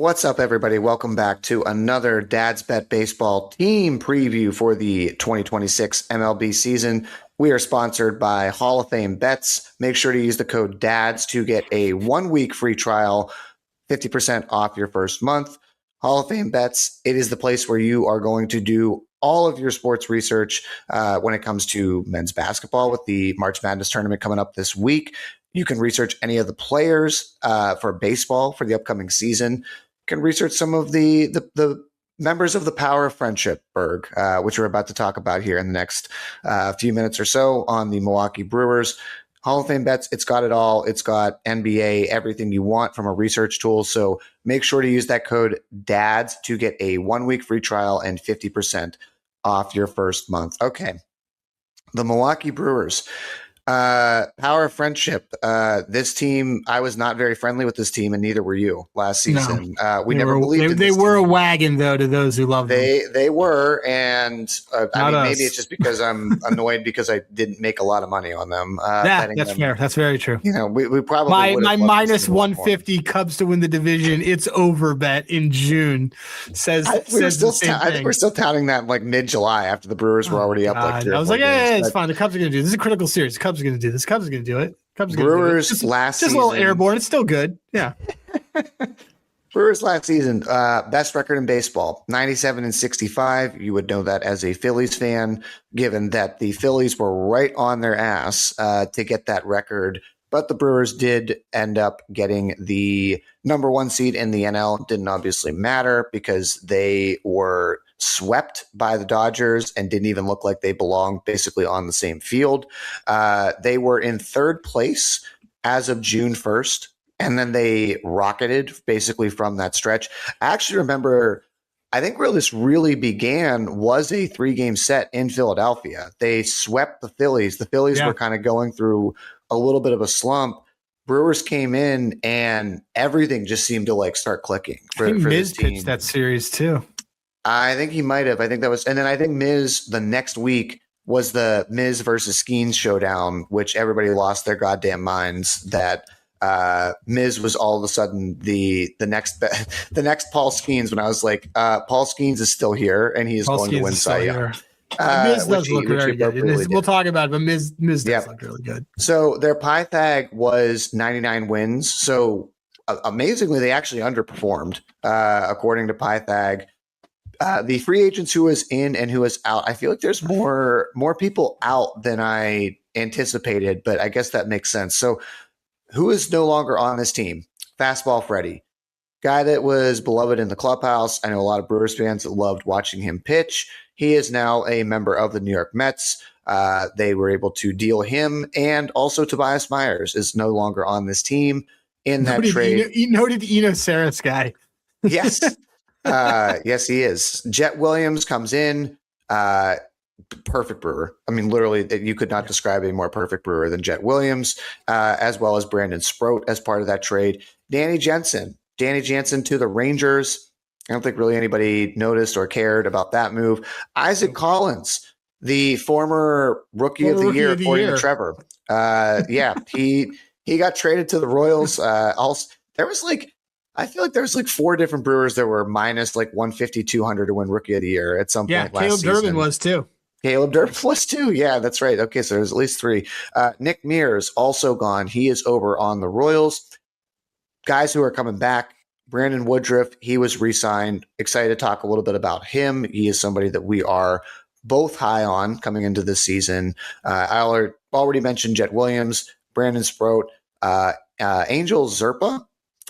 What's up, everybody? Welcome back to another Dad's Bet Baseball team preview for the 2026 MLB season. We are sponsored by Hall of Fame Bets. Make sure to use the code DADS to get a 1-week free trial, 50% off your first month. Hall of Fame Bets, it is the place where you are going to do all of your sports research when it comes to men's basketball with the March Madness tournament coming up this week. You can research any of the players for baseball for the upcoming season. You can research some of the members of the Power of Friendship, Berg, which we're about to talk about here in the next few minutes or so on the Milwaukee Brewers. Hall of Fame Bets, it's got it all. It's got NBA, everything you want from a research tool. So make sure to use that code DADS to get a 1-week free trial and 50% off your first month. Okay. The Milwaukee Brewers. Power of Friendship. This team, I was not very friendly with this team, and neither were you last season. We never believed in they this were team. a wagon, though, to those who love them. They were, and I mean, maybe us. it's just because I'm annoyed because I didn't make a lot of money on them. That's fair. That's very true. You know, we probably my would have minus 150 Cubs to win the division. It's over bet in June. I think we're still touting that like mid-July after the Brewers were already up like 3 or 4 I was like, games, yeah, it's fine. The Cubs are going to do this. This is a critical series. The Cubs are going to do this. Cubs are going to do it. Cubs are going to do it. Brewers Just last a little airborne. It's still good. Yeah. Brewers last season, best record in baseball, 97-65. You would know that as a Phillies fan, given that the Phillies were right on their ass to get that record. But the Brewers did end up getting the number 1 seed in the NL. Didn't obviously matter because they were swept by the Dodgers and didn't even look like they belonged basically on the same field. They were in 3rd place as of June 1st. And then they rocketed basically from that stretch. I actually remember, I think where this really began was a 3-game set in Philadelphia. They swept the Phillies. The Phillies were kind of going through a little bit of a slump. Brewers came in and everything just seemed to like start clicking. I think Miz pitched that series too. I think he might have. I think that was, and then I think Miz the next week was the Miz versus Skeens showdown, which everybody lost their goddamn minds that Miz was all of a sudden the next Paul Skeens, when I was like, Paul Skeens is still here and he is going to win Cy Young. Miz does look very good. We'll talk about it, but Miz does look really good. So their Pythag was 99 wins. So amazingly, they actually underperformed according to Pythag. The free agents who was in and who was out, I feel like there's more people out than I anticipated, but I guess that makes sense. So who is no longer on this team? Fastball Freddie, guy that was beloved in the clubhouse. I know a lot of Brewers fans that loved watching him pitch. He is now a member of the New York Mets. They were able to deal him, and also Tobias Myers is no longer on this team in that trade. Noted Eno Saris guy. Yes. Yes, he is. Jet Williams comes in. Perfect Brewer. I mean, literally, you could not describe a more perfect Brewer than Jet Williams, as well as Brandon Sproat as part of that trade. Danny Jansen to the Rangers. I don't think really anybody noticed or cared about that move. Isaac Collins, the former rookie of the year, according to Trevor. He got traded to the Royals. I feel like there was like 4 different Brewers that were minus like 150, 200 to win rookie of the year at some point last season. Caleb Durbin was too. Caleb Durbin was too. Yeah, that's right. Okay, so there's at least 3. Nick Mears also gone. He is over on the Royals. Guys who are coming back. Brandon Woodruff, he was re-signed. Excited to talk a little bit about him. He is somebody that we are both high on coming into this season. I already mentioned Jet Williams, Brandon Sproat, Angel Zerpa.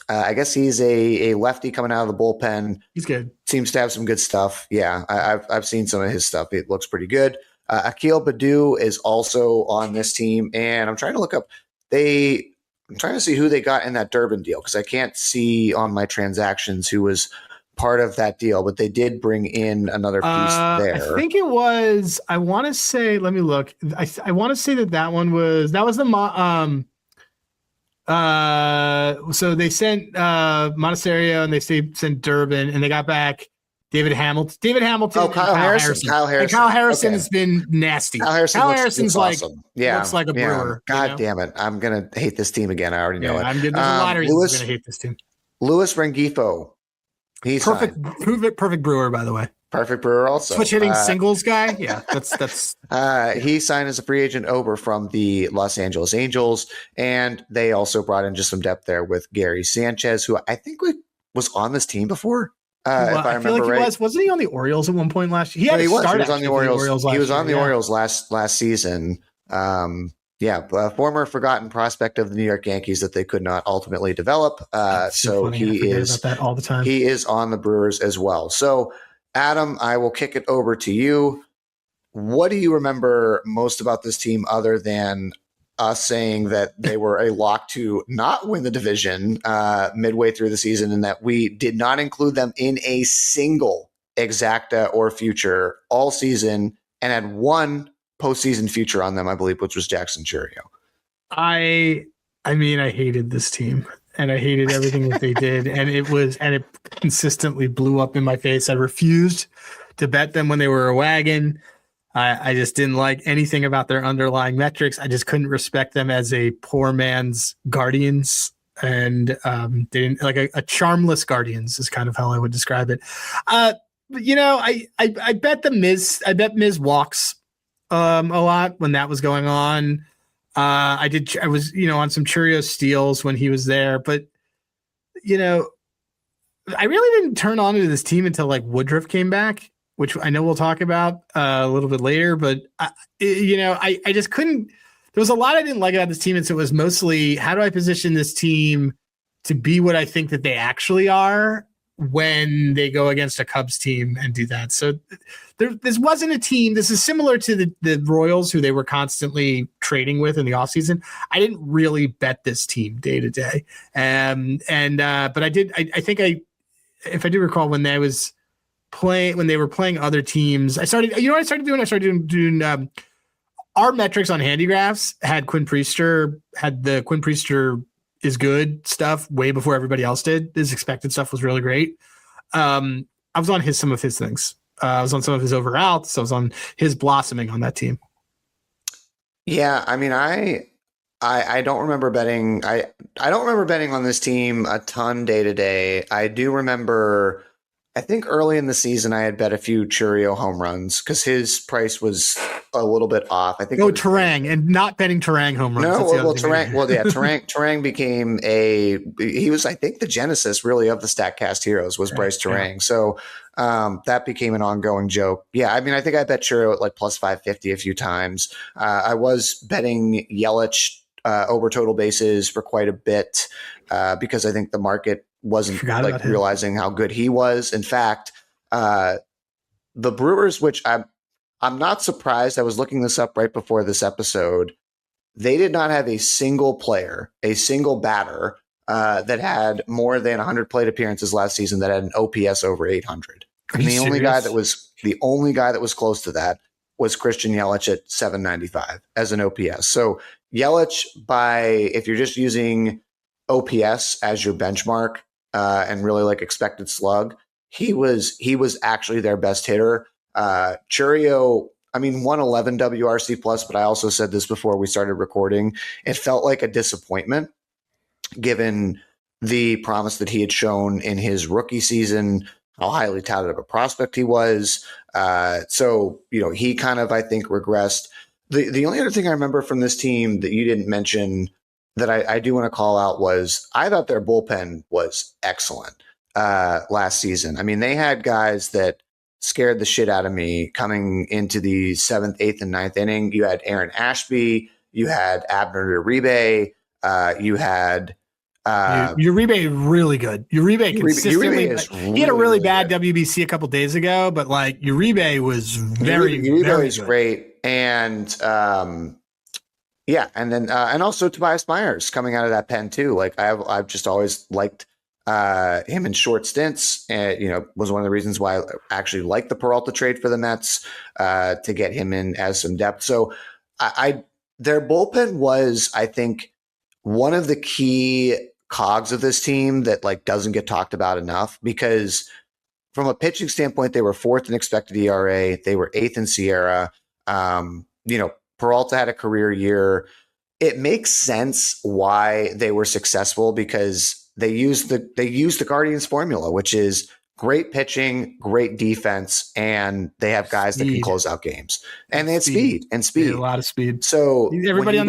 I guess he's a lefty coming out of the bullpen. He's good. Seems to have some good stuff. Yeah, I've seen some of his stuff. It looks pretty good. Akil Baddoo is also on this team, and I'm trying to look up. I'm trying to see who they got in that Durbin deal because I can't see on my transactions who was part of that deal, but they did bring in another piece there. I think it was. I want to say. Let me look. I want to say that one was the. So they sent Monasterio and they sent Durbin, and they got back David Hamilton. Oh, Kyle Harrison. And Kyle Harrison has been nasty. Kyle Harrison's looks like awesome. Looks like a Brewer. God damn it! I'm gonna hate this team again. I already know it. There's a lot of reasons I'm gonna hate this team. Luis Rengifo He Perfect, signed. perfect brewer, by the way. Perfect Brewer also. Switch hitting singles guy. Yeah, that's. Yeah. He signed as a free agent over from the Los Angeles Angels, and they also brought in just some depth there with Gary Sanchez, who I think was on this team before, if I feel like remember right. Wasn't he on the Orioles at one point last year? He No, had he a was. He start was on the actually for the Orioles. Orioles He last was on year. the Yeah. Orioles last season. Yeah, a former forgotten prospect of the New York Yankees that they could not ultimately develop. So funny. I forget about that all the time. He is on the Brewers as well. So, Adam, I will kick it over to you. What do you remember most about this team other than us saying that they were a lock to not win the division midway through the season and that we did not include them in a single exacta or future all season and had one postseason future on them, I believe, which was Jackson Churio? I mean, I hated this team and I hated everything that they did. And it consistently blew up in my face. I refused to bet them when they were a wagon. I just didn't like anything about their underlying metrics. I just couldn't respect them as a poor man's Guardians. And they didn't like a charmless Guardians is kind of how I would describe it. But I bet Miz walks a lot when that was going on. I was, on some Cheerio steals when he was there, but I really didn't turn on to this team until like Woodruff came back, which I know we'll talk about a little bit later, but I just couldn't, there was a lot I didn't like about this team. And so it was mostly, how do I position this team to be what I think that they actually are when they go against a Cubs team and do that. So this wasn't a team. This is similar to the Royals, who they were constantly trading with in the offseason. I didn't really bet this team day to day. But I did, I think if I do recall when they were playing other teams, I started doing our metrics on Handigraphs had the Quinn Priester is good stuff way before everybody else did. His expected stuff was really great. I was on some of his things. I was on some of his over outs. So I was on his blossoming on that team. Yeah, I mean, I don't remember betting. I don't remember betting on this team a ton day to day. I do remember, I think early in the season I had bet a few Churio home runs because his price was a little bit off. I think Turang and not betting Turang home runs. Turang became he was, I think, the genesis really of the StatCast Heroes was Bryce Turang. Yeah. So that became an ongoing joke. Yeah, I mean, I think I bet Churio at like plus 550 a few times. I was betting Yelich over total bases for quite a bit because I think the market wasn't like realizing how good he was. In fact, the Brewers, which I'm not surprised. I was looking this up right before this episode. They did not have a single player, a single batter that had more than 100 plate appearances last season that had an OPS over 800. And the only guy that was close to that was Christian Yelich at 795 as an OPS. So Yelich, if you're just using OPS as your benchmark and really like expected slug, he was actually their best hitter. Churio, I mean, 111 WRC plus, but I also said this before we started recording. It felt like a disappointment given the promise that he had shown in his rookie season, how highly touted of a prospect he was. So, he kind of, I think, regressed. The only other thing I remember from this team that you didn't mention that I do want to call out was I thought their bullpen was excellent last season. I mean, they had guys that scared the shit out of me coming into the 7th, 8th, and 9th inning. You had Aaron Ashby, you had Abner Uribe, you had Uribe really good. Uribe consistently. He had a really bad good WBC a couple days ago, but like Uribe was very good. Great, and yeah, and then and also Tobias Myers coming out of that pen too. Like I've just always liked him in short stints, and was one of the reasons why I actually liked the Peralta trade for the Mets to get him in as some depth. So their bullpen was, I think, one of the key cogs of this team that like doesn't get talked about enough, because from a pitching standpoint, they were 4th in expected ERA, they were 8th in Sierra. Peralta had a career year. It makes sense why they were successful because they used the Guardians formula, which is great pitching, great defense, and they have guys that can close out games. And they had speed. They had a lot of speed. So everybody on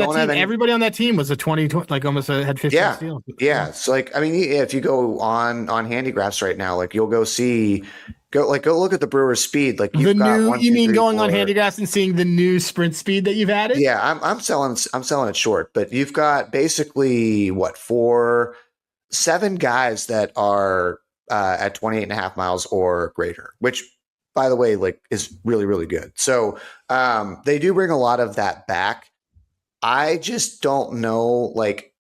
that team was a 20, like almost had 15 steals. Yeah. So like, I mean, if you go on Handigraphs right now, like you'll go look at the Brewers speed. Like you've got going on Handigraphs and seeing the new sprint speed that you've added? Yeah. I'm selling it short, but you've got basically 7 guys that are at 28.5 miles or greater, which by the way, like is really, really good. So they do bring a lot of that back. I just don't know, like,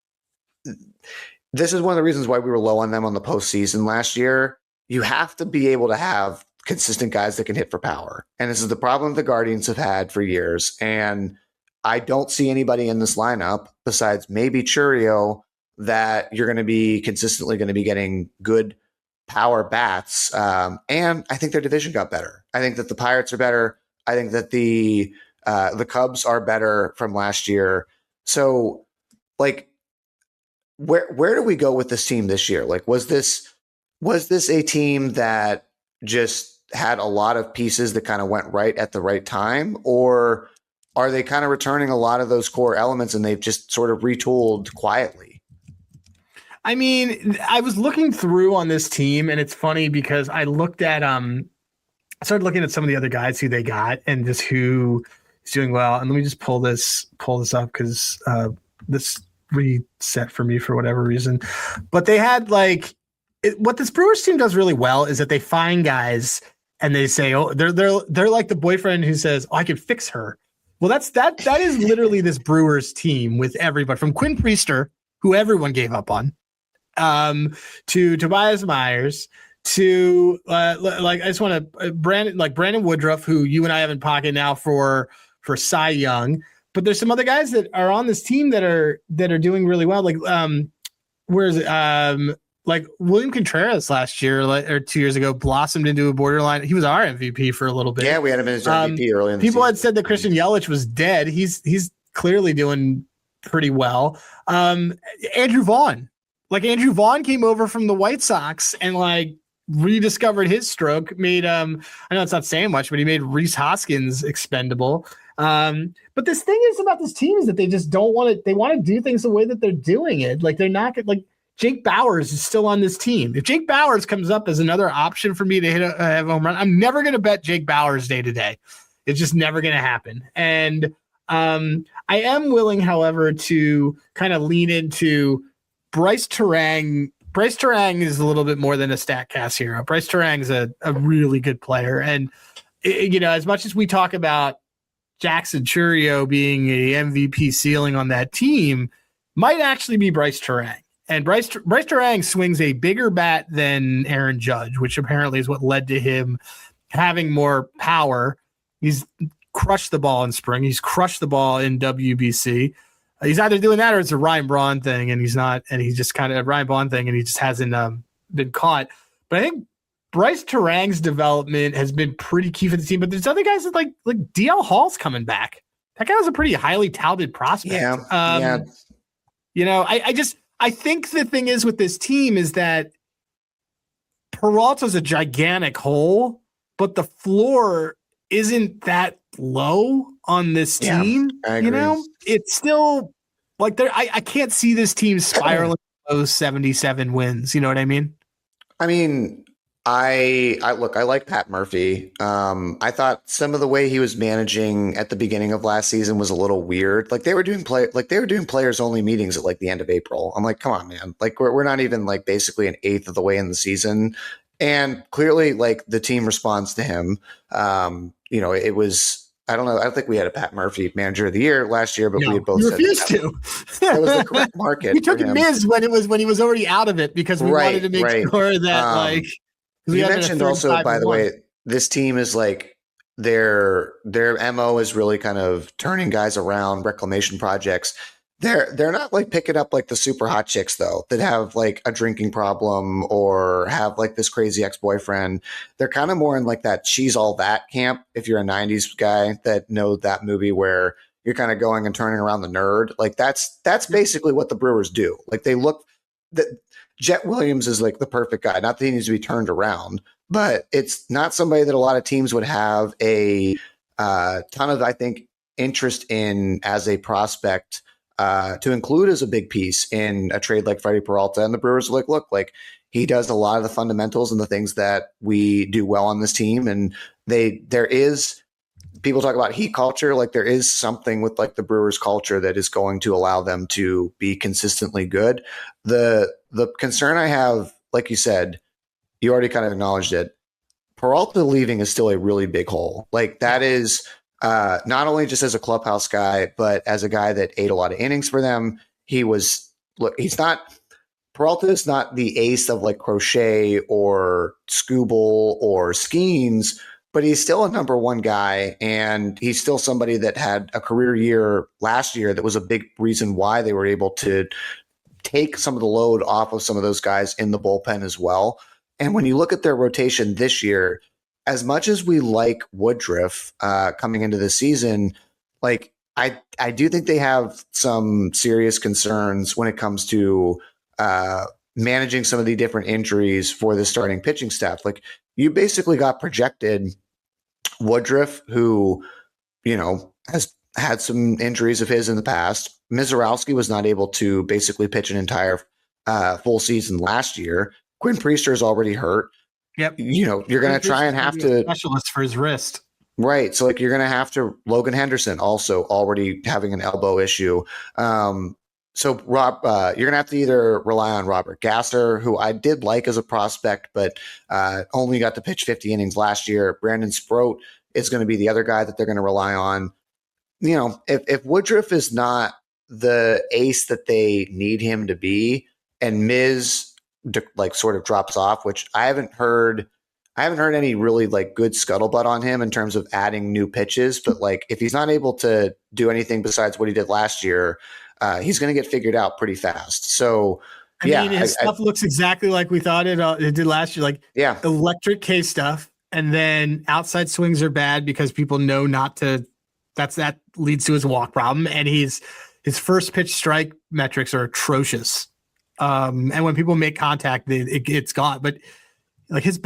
this is one of the reasons why we were low on them on the postseason last year. You have to be able to have consistent guys that can hit for power. And this is the problem the Guardians have had for years. And I don't see anybody in this lineup besides maybe Churio that you're going to be consistently going to be getting good power bats. And I think their division got better. I think that the Pirates are better. I think that the Cubs are better from last year. So like, where do we go with this team this year? Like, was this a team that just had a lot of pieces that kind of went right at the right time, or are they kind of returning a lot of those core elements and they've just sort of retooled quietly? I mean, I was looking through on this team, and it's funny because I looked at I started looking at some of the other guys who they got and just who is doing well. And let me just pull this up because this reset for me for whatever reason. But they had what this Brewers team does really well is that they find guys and they say, oh, they're like the boyfriend who says, oh, I can fix her. Well, that is literally this Brewers team with everybody from Quinn Priester, who everyone gave up on, to Tobias Myers, to I just want to Brandon Woodruff, who you and I have in pocket now for Cy Young. But there's some other guys that are on this team that are doing really well. Like where is it? Like William Contreras last year or 2 years ago blossomed into a borderline. He was our MVP for a little bit. Yeah, we had him as MVP early in the people season. had said that Christian Yelich was dead. He's clearly doing pretty well. Andrew Vaughn came over from the White Sox and rediscovered his stroke. Made I know it's not saying much, but he made Rhys Hoskins expendable. But this thing is about this team is that they just don't want to. They want to do things the way that they're doing it. Like they're not like Jake Bauers is still on this team. If Jake Bauers comes up as another option for me to hit a home run, I'm never going to bet Jake Bauers day to day. It's just never going to happen. And I am willing, however, to kind of lean into Bryce Terang. Bryce Terang is a little bit more than a StatCast hero. Bryce Terang is a really good player. And, as much as we talk about Jackson Churio being a MVP ceiling on that team, might actually be Bryce Terang. And Bryce Terang swings a bigger bat than Aaron Judge, which apparently is what led to him having more power. He's crushed the ball in spring. He's crushed the ball in WBC. He's either doing that or it's a Ryan Braun thing, and he's not. And he's just kind of a Ryan Braun thing, and he just hasn't been caught. But I think Bryce Terang's development has been pretty key for the team. But there's other guys that like DL Hall's coming back. That guy was a pretty highly touted prospect. Yeah. I think the thing is with this team is that Peralta's a gigantic hole, but the floor isn't that low on this team. I agree. It's still like I can't see this team spiraling those 77 wins. You know what I mean? I mean, I like Pat Murphy. I thought some of the way he was managing at the beginning of last season was a little weird. Like they were doing players only meetings at the end of April. I'm like, come on, man. Like we're not even basically an eighth of the way in the season. And clearly the team responds to him. It was, I don't know. I don't think we had a Pat Murphy manager of the year last year, but we had both said refused to. It was the correct market. We took a Miz when he was already out of it because we wanted to make sure that you mentioned also, by the way, this team is their MO is really kind of turning guys around, reclamation projects. They're not picking up the super hot chicks though that have a drinking problem or have this crazy ex-boyfriend. They're kind of more in that she's all that camp. If you're a 90s guy that know that movie where you're kind of going and turning around the nerd, that's basically what the Brewers do. They look that Jet Williams is the perfect guy. Not that he needs to be turned around, but it's not somebody that a lot of teams would have a ton of, I think, interest in as a prospect to include as a big piece in a trade like Freddie Peralta. And the Brewers are like, look, like he does a lot of the fundamentals and the things that we do well on this team. And there is, people talk about heat culture. Like there is something with like the Brewers culture that is going to allow them to be consistently good. The concern I have, like you said, you already kind of acknowledged it. Peralta leaving is still a really big hole. Like that is not only just as a clubhouse guy, but as a guy that ate a lot of innings for them. Peralta is not the ace of like Crochet or Skubal or Skeens, but he's still a number one guy. And he's still somebody that had a career year last year that was a big reason why they were able to take some of the load off of some of those guys in the bullpen as well. And when you look at their rotation this year, as much as we like Woodruff coming into the season, like I do think they have some serious concerns when it comes to managing some of the different injuries for the starting pitching staff. Like you basically got projected Woodruff, who, has had some injuries of his in the past. Mizorowski was not able to basically pitch an entire full season last year. Quinn Priester is already hurt. Yep. You're going to try and have to specialist for his wrist. Right. So like you're going to have to Logan Henderson also already having an elbow issue. So Rob, you're going to have to either rely on Robert Gasser, who I did like as a prospect, but only got to pitch 50 innings last year. Brandon Sproat is going to be the other guy that they're going to rely on. If Woodruff is not the ace that they need him to be, and Miz like sort of drops off, which I haven't heard any really like good scuttlebutt on him in terms of adding new pitches. But like if he's not able to do anything besides what he did last year, he's going to get figured out pretty fast. So I mean, his stuff looks exactly like we thought it did last year. Like electric K stuff, and then outside swings are bad because people know not to. That leads to his walk problem, and his first pitch strike metrics are atrocious. And when people make contact, it's gone. But like his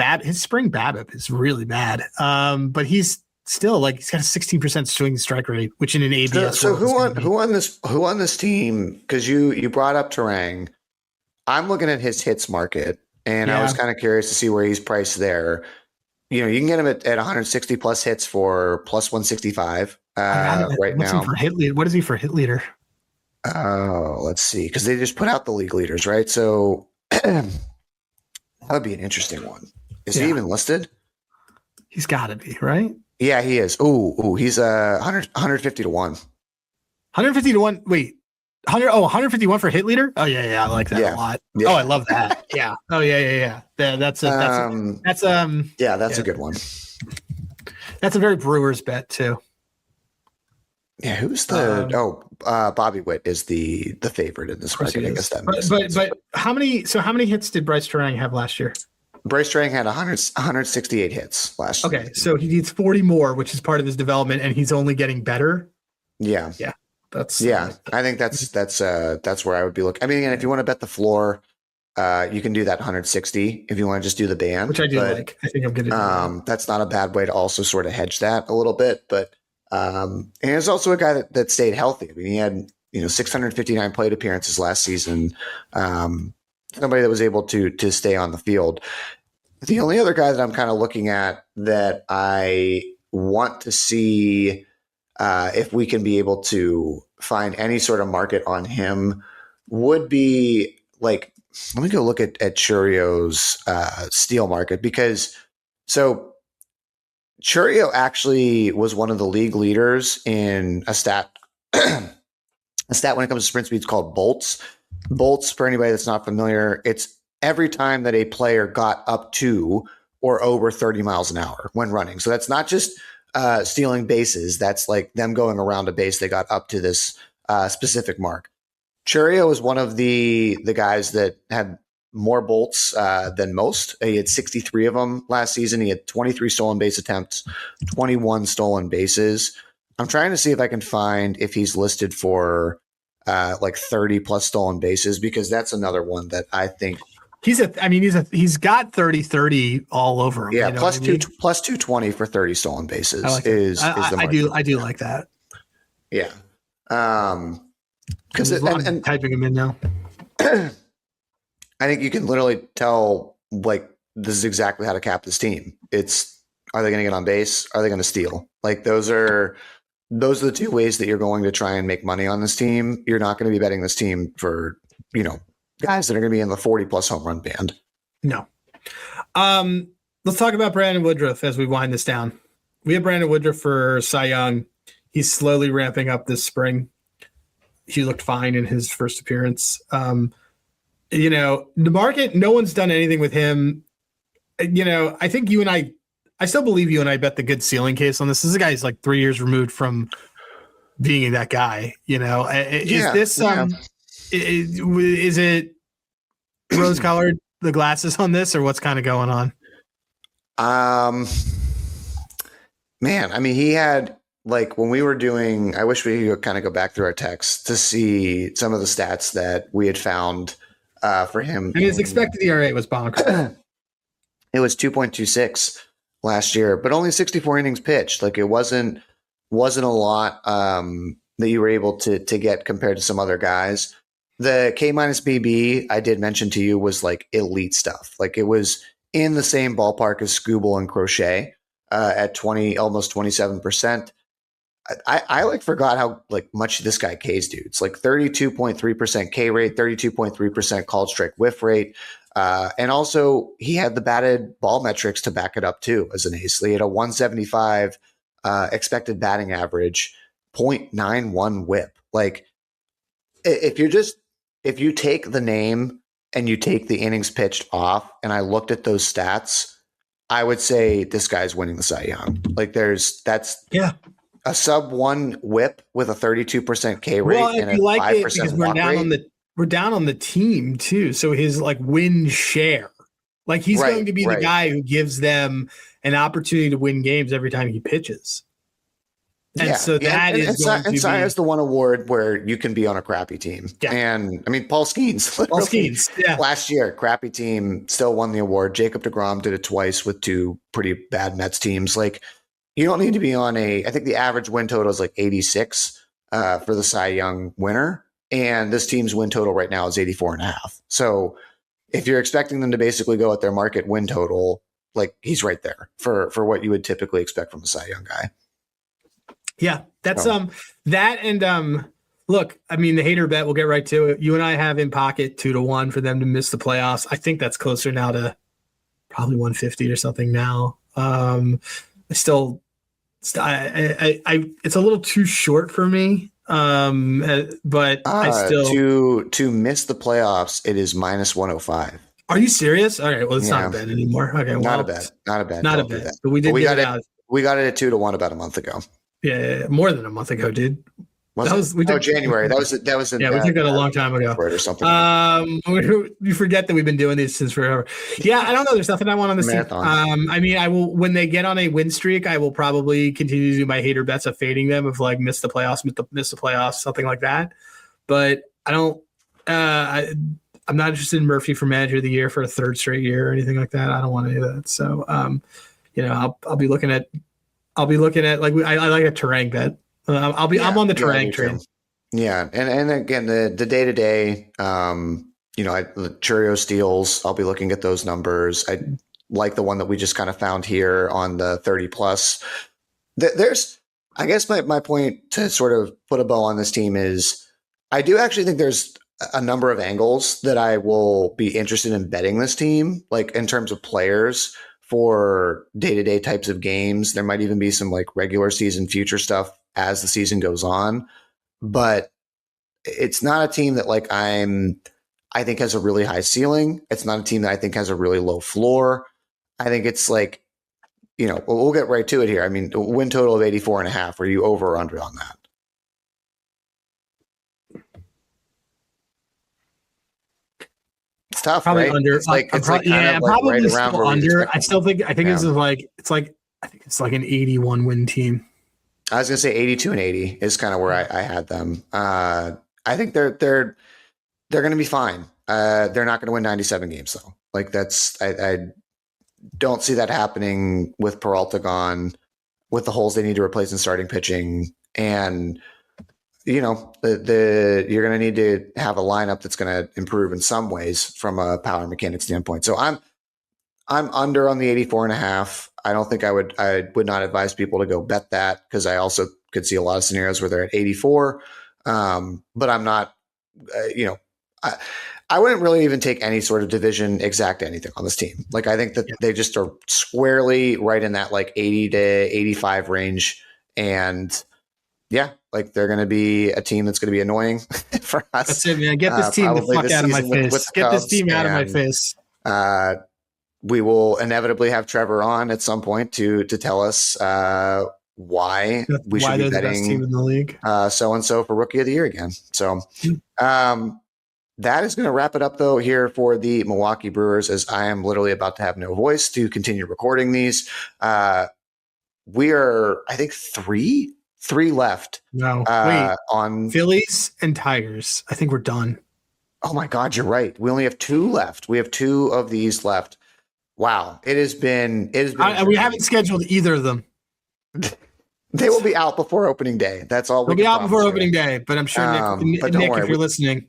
spring BABIP is really bad. But he's still like he's got a 16% swing strike rate, which in an ABS. So who on this team? Because you brought up Terang. I'm looking at his hits market, and I was kind of curious to see where he's priced there. You can get him at 160 plus hits for plus 165 right now. For hit leader? What is he for hit leader? Oh, let's see. Because they just put out the league leaders, right? So that would be an interesting one. Is he even listed? He's got to be, right? Yeah, he is. Oh, he's 150 to 1. 150 to 1. Wait. 151 for hit leader? Oh yeah, I like that a lot. Yeah. Oh, I love that. Yeah. Oh yeah. That's a good one. That's a very Brewers bet too. Yeah, who's the Bobby Witt is the favorite in this market. I guess that makes sense. But how many hits did Bryce Terang have last year? Bryce Terang had 168 hits last year. Okay, so he needs 40 more, which is part of his development, and he's only getting better. Yeah. I think that's where I would be looking. I mean, and if you want to bet the floor, you can do that 160 if you want to just do the band, which I do like. I think I'm going to do that. That's not a bad way to also sort of hedge that a little bit, but and he's also a guy that stayed healthy. I mean, he had 659 plate appearances last season. Somebody that was able to stay on the field. The only other guy that I'm kind of looking at that I want to see if we can be able to find any sort of market on him would be like, let me go look at Churio's steal market, because Churio actually was one of the league leaders in a stat when it comes to sprint speeds called bolts. Bolts, for anybody that's not familiar, it's every time that a player got up to or over 30 miles an hour when running. So that's not just stealing bases. That's like them going around a base. They got up to this specific mark. Churio was one of the guys that had more bolts than most. He had 63 of them last season. He had 23 stolen base attempts, 21 stolen bases. I'm trying to see if I can find if he's listed for like 30 plus stolen bases, because that's another one that I think he's got 30-30 all over him. Yeah, you know plus what I mean? plus 220 for 30 stolen bases I like is that. the I do like that. Yeah. Because I'm typing him in now. I think you can literally tell, like, this is exactly how to cap this team. Are they going to get on base? Are they going to steal? Like, those are the two ways that you're going to try and make money on this team. You're not going to be betting this team for, guys that are going to be in the 40 plus home run band. No. Let's talk about Brandon Woodruff as we wind this down. We have Brandon Woodruff for Cy Young. He's slowly ramping up this spring. He looked fine in his first appearance. The market, no one's done anything with him. I think I still believe you and I bet the good ceiling case on this. This is a guy who's like 3 years removed from being that guy. Is it rose colored, the glasses on this, or what's kind of going on? Man, I mean, he had, like, when we were doing, I wish we could kind of go back through our texts to see some of the stats that we had found for him. I mean, his expected ERA was bonkers. It was 2.26 last year, but only 64 innings pitched. Like, it wasn't a lot that you were able to get compared to some other guys. The K minus BB I did mention to you was like elite stuff. Like, it was in the same ballpark as Scooble and Crochet at almost 27%. I like forgot how like much this guy K's dudes. Like 32.3% K rate, 32.3% called strike whiff rate. And also he had the batted ball metrics to back it up too as an ace. He had a 175 expected batting average, 0.91 whip. Like, if you take the name and you take the innings pitched off, and I looked at those stats, I would say this guy's winning the Cy Young. Like, that's a sub 1 whip with a 32% K rate and a 5% walk rate. We're down on the team too. So his like win share, like he's going to be the guy who gives them an opportunity to win games every time he pitches. And so that is going to be. Cy has the one award where you can be on a crappy team. Yeah. And I mean, Paul Skeens last year, crappy team, still won the award. Jacob deGrom did it twice with two pretty bad Mets teams. Like, you don't need to be on I think the average win total is like 86 for the Cy Young winner. And this team's win total right now is 84.5. So if you're expecting them to basically go at their market win total, like, he's right there for what you would typically expect from a Cy Young guy. Yeah, that's that. And look, I mean, the hater bet, we'll get right to it. You and I have in pocket 2-1 for them to miss the playoffs. I think that's closer now to probably 150 or something now. It's a little too short for me. But I still to miss the playoffs, it is minus 105. Are you serious? All right, well, it's not a bet anymore. Okay, not a bet. Not a bet. But we got it. We got it at 2-1 about a month ago. Yeah, more than a month ago, dude. January. That was we took that a long time ago or something. You forget that we've been doing this since forever. Yeah, I don't know. There's nothing I want on this team. I mean, I will, when they get on a win streak, I will probably continue to do my hater bets of fading them, of like miss the playoffs, something like that. But I don't. I'm not interested in Murphy for manager of the year for a third straight year or anything like that. I don't want any of that. So, I'll be looking at like I like a Terang bet. I'm on the Terang train. Yeah, and again the day to day, the Churio steals. I'll be looking at those numbers. I like the one that we just kind of found here on the 30 plus. There's, I guess my point to sort of put a bow on this team is, I do actually think there's a number of angles that I will be interested in betting this team, like in terms of players for day-to-day types of games. There might even be some like regular season future stuff as the season goes on, but it's not a team that like I think has a really high ceiling. It's not a team that I think has a really low floor. I think it's like, we'll get right to it here. I mean, a win total of 84.5. Are you over or under on that? It's tough, probably right? Under. It's like, probably right around still under. I think this is like, I think it's like an 81 win team. I was going to say 82 and 80 is kind of where I had them. I think they're going to be fine. They're not going to win 97 games though. Like I don't see that happening with Peralta gone, with the holes they need to replace in starting pitching, and you're going to need to have a lineup that's going to improve in some ways from a power mechanic standpoint. So I'm under on the 84.5. I don't think I would not advise people to go bet that, because I also could see a lot of scenarios where they're at 84. But I'm not, I wouldn't really even take any sort of division exact anything on this team. Like, I think that they just are squarely right in that like 80 to 85 range. And yeah, like they're going to be a team that's going to be annoying for us. That's it, man. Get this team the fuck out of my face. Get this team out of my face. We will inevitably have Trevor on at some point to tell us why we should be betting the best team in the league. So-and-so for Rookie of the Year again. So that is going to wrap it up, though, here for the Milwaukee Brewers, as I am literally about to have no voice to continue recording these. We are, I think, three left. No, wait. On Phillies and Tigers. I think we're done. Oh, my God, you're right. We only have 2 left. We have 2 of these left. Wow. It has been we haven't scheduled either of them. They will be out before opening day. That's all. They'll be out before opening day, but I'm sure Nick, if you're listening,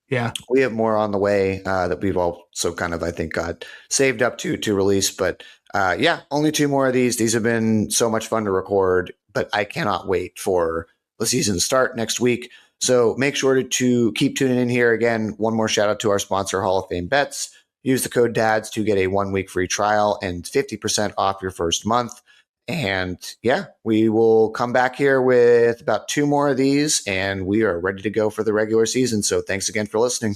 yeah, we have more on the way that we've also kind of, I think, got saved up to release. But only 2 more of these. These have been so much fun to record, but I cannot wait for the season to start next week. So make sure to keep tuning in here. Again, one more shout out to our sponsor, Hall of Fame Bets. Use the code DADS to get a 1-week free trial and 50% off your first month. And we will come back here with about 2 more of these, and we are ready to go for the regular season. So thanks again for listening.